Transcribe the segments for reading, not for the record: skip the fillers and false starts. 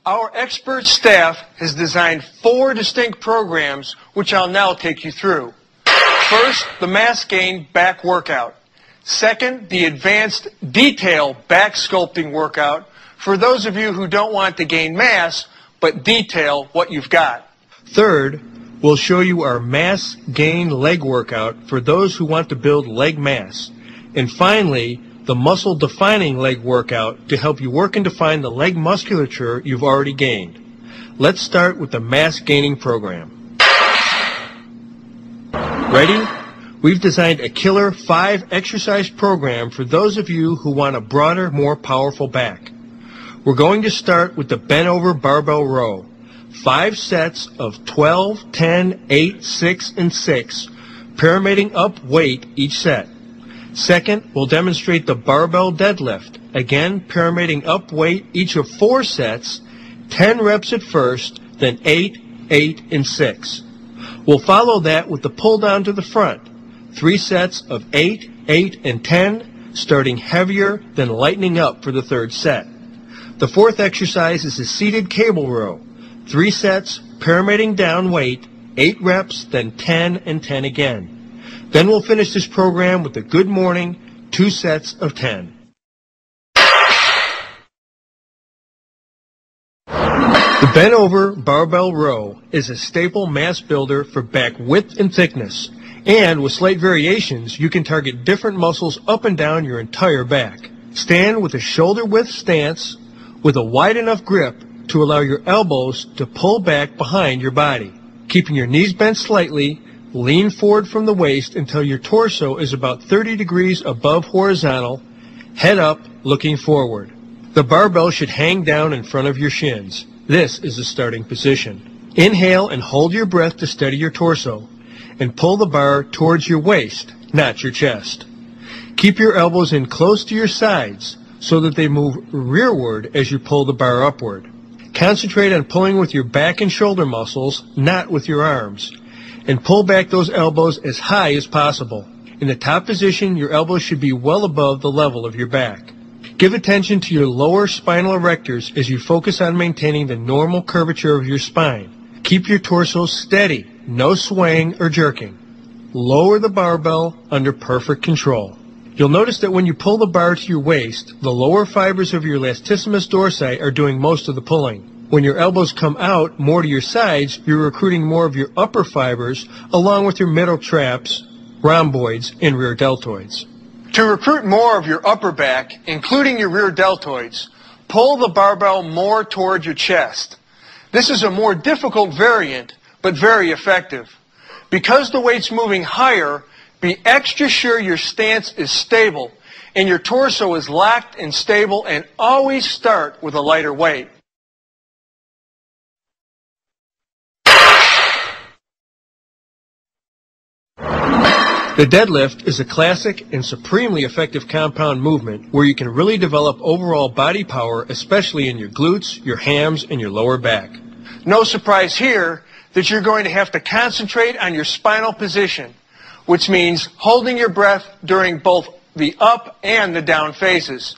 Our expert staff has designed 4 distinct programs, which I'll now take you through. First, the mass gain back workout. Second, the advanced detail back sculpting workout for those of you who don't want to gain mass, but detail what you've got. Third, we'll show you our mass gain leg workout for those who want to build leg mass. And finally, the muscle defining leg workout to help you work and define the leg musculature you've already gained. Let's start with the mass gaining program. Ready? We've designed a killer 5 exercise program for those of you who want a broader, more powerful back. We're going to start with the bent over barbell row. 5 sets of 12, 10, 8, 6, and 6, pyramiding up weight each set. Second, we'll demonstrate the barbell deadlift. Again, pyramiding up weight each of 4 sets, 10 reps at first, then 8, 8, and 6. We'll follow that with the pull down to the front. 3 sets of 8, 8, and 10, starting heavier, then lightening up for the 3rd set. The 4th exercise is a seated cable row. 3 sets, pyramiding down weight, 8 reps, then 10 and 10 again. Then we'll finish this program with a good morning, 2 sets of 10. The bent over barbell row is a staple mass builder for back width and thickness. And with slight variations, you can target different muscles up and down your entire back. Stand with a shoulder width stance with a wide enough grip to allow your elbows to pull back behind your body. Keeping your knees bent slightly, lean forward from the waist until your torso is about 30 degrees above horizontal, head up, looking forward. The barbell should hang down in front of your shins. This is the starting position. Inhale and hold your breath to steady your torso, and pull the bar towards your waist, not your chest. Keep your elbows in close to your sides so that they move rearward as you pull the bar upward. Concentrate on pulling with your back and shoulder muscles, not with your arms. And pull back those elbows as high as possible. In the top position, your elbows should be well above the level of your back. Give attention to your lower spinal erectors as you focus on maintaining the normal curvature of your spine. Keep your torso steady, no swaying or jerking. Lower the barbell under perfect control. You'll notice that when you pull the bar to your waist, the lower fibers of your latissimus dorsi are doing most of the pulling. When your elbows come out more to your sides, you're recruiting more of your upper fibers along with your middle traps, rhomboids, and rear deltoids. To recruit more of your upper back, including your rear deltoids, pull the barbell more toward your chest. This is a more difficult variant, but very effective. Because the weight's moving higher, be extra sure your stance is stable and your torso is locked and stable, and always start with a lighter weight. The deadlift is a classic and supremely effective compound movement where you can really develop overall body power, especially in your glutes, your hams, and your lower back. No surprise here that you're going to have to concentrate on your spinal position, which means holding your breath during both the up and the down phases.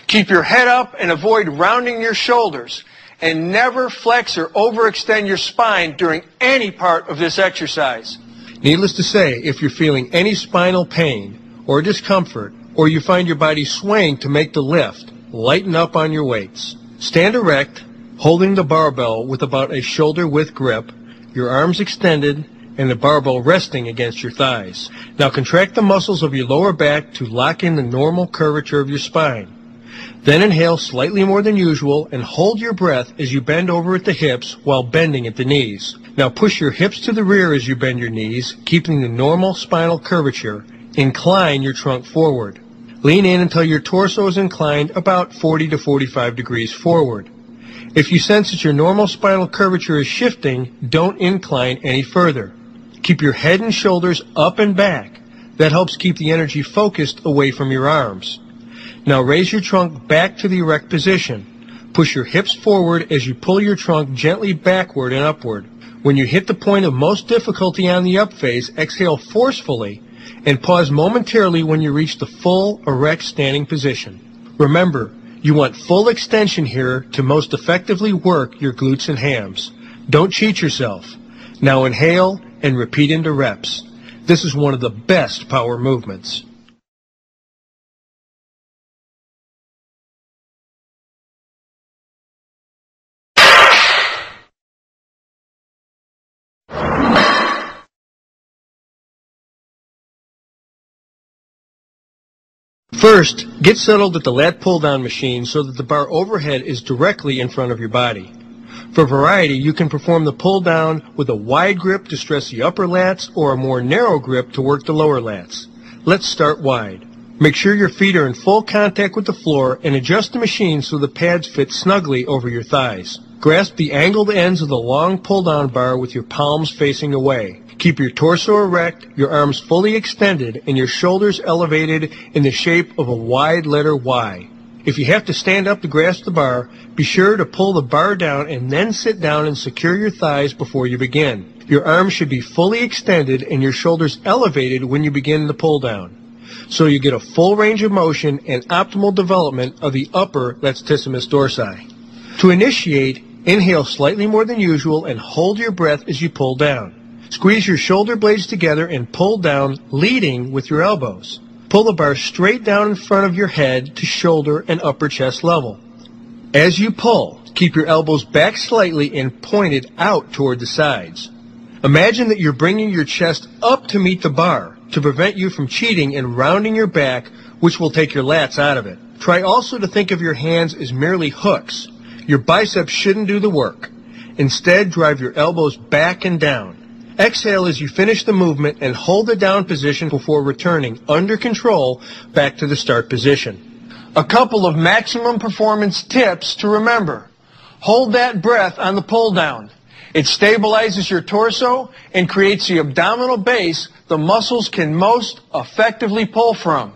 Keep your head up and avoid rounding your shoulders, and never flex or overextend your spine during any part of this exercise. Needless to say, if you're feeling any spinal pain or discomfort, or you find your body swaying to make the lift, lighten up on your weights. Stand erect, holding the barbell with about a shoulder-width grip, your arms extended, and the barbell resting against your thighs. Now contract the muscles of your lower back to lock in the normal curvature of your spine. Then inhale slightly more than usual and hold your breath as you bend over at the hips while bending at the knees. Now push your hips to the rear as you bend your knees, keeping the normal spinal curvature. Incline your trunk forward. Lean in until your torso is inclined about 40 to 45 degrees forward. If you sense that your normal spinal curvature is shifting, don't incline any further. Keep your head and shoulders up and back. That helps keep the energy focused away from your arms. Now raise your trunk back to the erect position. Push your hips forward as you pull your trunk gently backward and upward. When you hit the point of most difficulty on the up phase, exhale forcefully and pause momentarily when you reach the full erect standing position. Remember, You want full extension here to most effectively work your glutes and hams. Don't cheat yourself. Now inhale and repeat into reps. This is one of the best power movements. First, get settled at the lat pull-down machine so that the bar overhead is directly in front of your body. For variety, you can perform the pull-down with a wide grip to stress the upper lats or a more narrow grip to work the lower lats. Let's start wide. Make sure your feet are in full contact with the floor and adjust the machine so the pads fit snugly over your thighs. Grasp the angled ends of the long pull-down bar with your palms facing away. Keep your torso erect, your arms fully extended, and your shoulders elevated in the shape of a wide letter Y. If you have to stand up to grasp the bar, be sure to pull the bar down and then sit down and secure your thighs before you begin. Your arms should be fully extended and your shoulders elevated when you begin the pull down, so you get a full range of motion and optimal development of the upper latissimus dorsi. To initiate, inhale slightly more than usual and hold your breath as you pull down. Squeeze your shoulder blades together and pull down, leading with your elbows. Pull the bar straight down in front of your head to shoulder and upper chest level. As you pull, keep your elbows back slightly and pointed out toward the sides. Imagine that you're bringing your chest up to meet the bar to prevent you from cheating and rounding your back, which will take your lats out of it. Try also to think of your hands as merely hooks. Your biceps shouldn't do the work. Instead, drive your elbows back and down. Exhale as you finish the movement and hold the down position before returning, under control, back to the start position. A couple of maximum performance tips to remember. Hold that breath on the pull down. It stabilizes your torso and creates the abdominal base the muscles can most effectively pull from.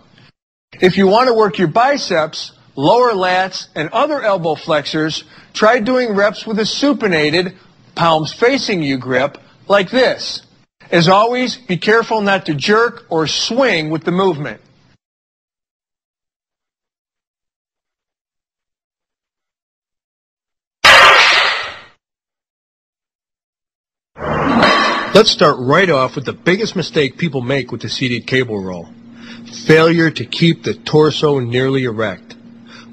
If you want to work your biceps, lower lats, and other elbow flexors, try doing reps with a supinated, palms facing you grip, like this. As always, be careful not to jerk or swing with the movement. Let's start right off with the biggest mistake people make with the seated cable row. Failure to keep the torso nearly erect.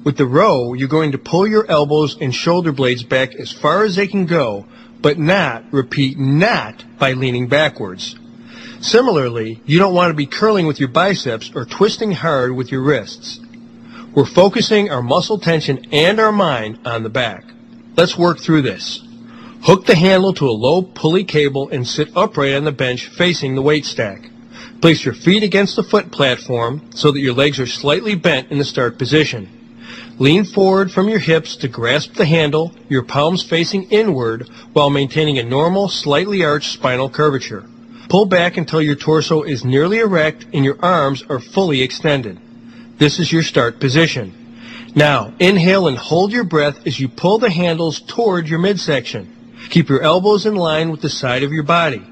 With the row, you're going to pull your elbows and shoulder blades back as far as they can go, but not, repeat, not by leaning backwards. Similarly, you don't want to be curling with your biceps or twisting hard with your wrists. We're focusing our muscle tension and our mind on the back. Let's work through this. Hook the handle to a low pulley cable and sit upright on the bench facing the weight stack. Place your feet against the foot platform so that your legs are slightly bent in the start position. Lean forward from your hips to grasp the handle, your palms facing inward while maintaining a normal, slightly arched spinal curvature. Pull back until your torso is nearly erect and your arms are fully extended. This is your start position. Now, inhale and hold your breath as you pull the handles toward your midsection. Keep your elbows in line with the side of your body.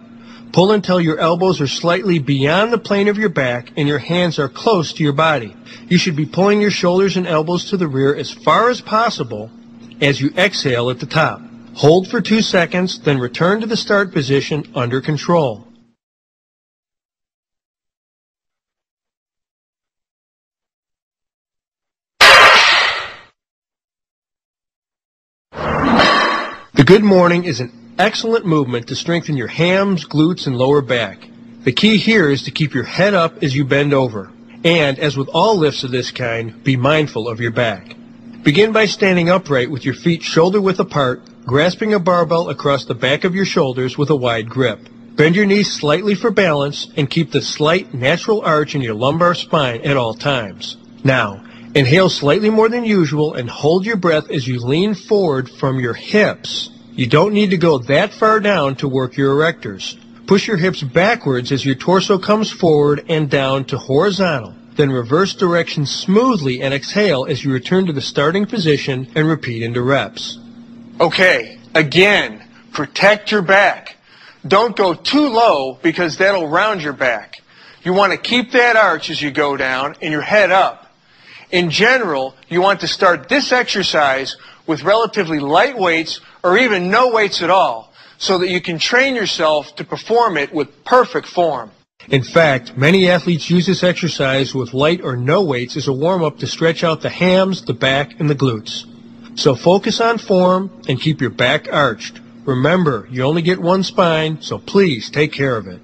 Pull until your elbows are slightly beyond the plane of your back and your hands are close to your body. You should be pulling your shoulders and elbows to the rear as far as possible as you exhale at the top. Hold for 2 seconds, then return to the start position under control. The good morning is an excellent movement to strengthen your hams, glutes, and lower back. The key here is to keep your head up as you bend over. And, as with all lifts of this kind, be mindful of your back. Begin by standing upright with your feet shoulder-width apart, grasping a barbell across the back of your shoulders with a wide grip. Bend your knees slightly for balance and keep the slight natural arch in your lumbar spine at all times. Now, inhale slightly more than usual and hold your breath as you lean forward from your hips. You don't need to go that far down to work your erectors. Push your hips backwards as your torso comes forward and down to horizontal. Then reverse direction smoothly and exhale as you return to the starting position and repeat into reps. Okay, again, protect your back. Don't go too low because that'll round your back. You want to keep that arch as you go down and your head up. In general, you want to start this exercise with relatively light weights or even no weights at all, so that you can train yourself to perform it with perfect form. In fact, many athletes use this exercise with light or no weights as a warm-up to stretch out the hams, the back, and the glutes. So focus on form and keep your back arched. Remember, you only get one spine, so please take care of it.